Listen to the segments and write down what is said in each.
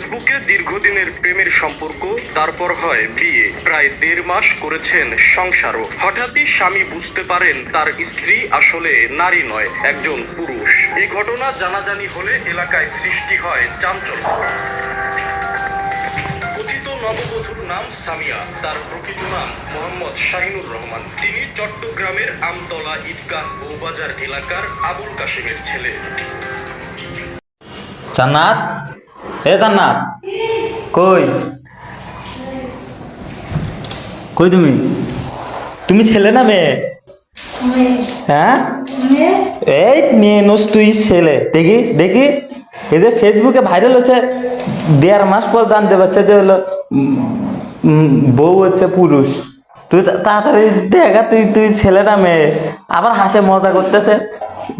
ফেসবুকে দীর্ঘদিনের প্রেমের সম্পর্ক, তারপর হয় বিয়ে। প্রায় 1.5 মাস করেছেন সংসারও। হঠাৎই স্বামী বুঝতে পারেন তার স্ত্রী আসলে নারী নয়, একজন পুরুষ। এই ঘটনা জানাজানি হলে এলাকায় সৃষ্টি হয় চাঞ্চল্য। কথিত নববধূর নাম সামিয়া, তার প্রকৃত নাম মোহাম্মদ শাহিনুর রহমান। তিনি চট্টগ্রামের আমতলা ঈদগাহ বউবাজার এলাকার আবুল কাশেমের ছেলে। জান্নাত, এ জান্নাত, কই কই তুমি? তুমি ছেলে না মেয়ে? হ্যাঁ, এই মেয়ে নোস, তুই ছেলে। দেখি দেখি, এই যে ফেসবুকে ভাইরাল হচ্ছে, 1.5 মাস পর জানতে পারছে যে হলো বউ হচ্ছে পুরুষ। তুই তাড়াতাড়ি দেখা, তুই তুই ছেলে না মেয়ে? আবার হাসে মজা করতেছে,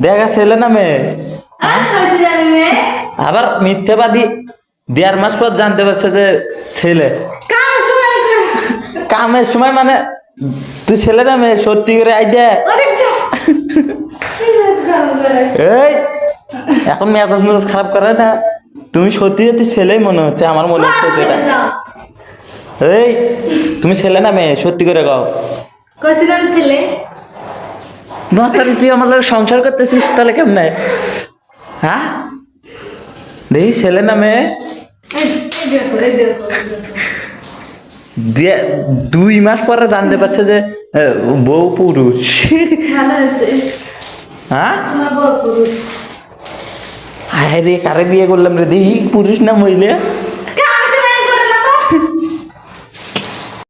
দেখা ছেলে না মেয়ে? আবার মিথ্যাবাদী, 1.5 মাস পর জানতে পারছে যে ছেলে। কামের সময় মানে তুই ছেলে না মেয়ে? সত্যি করে আইডিয়া। এই এখন মেজাজ মেজাজ খারাপ করে না। তুমি সত্যি সত্যি ছেলেই মনে হচ্ছে, আমার মনে হচ্ছে সেটা। এই তুমি ছেলে না মেয়ে? সত্যি করে কও। মাতারি, তুই আমার লোক সংসার করতেছিস তাহলে কেমনে? হ্যাঁ, দেখি ছেলে না মেয়ে? 2 মাস পরে জানতে পারছে যে বউ পুরুষ। হ্যাঁ, হায় রে, কারে বিয়ে করলাম রে? দেখি পুরুষ না মহিলা।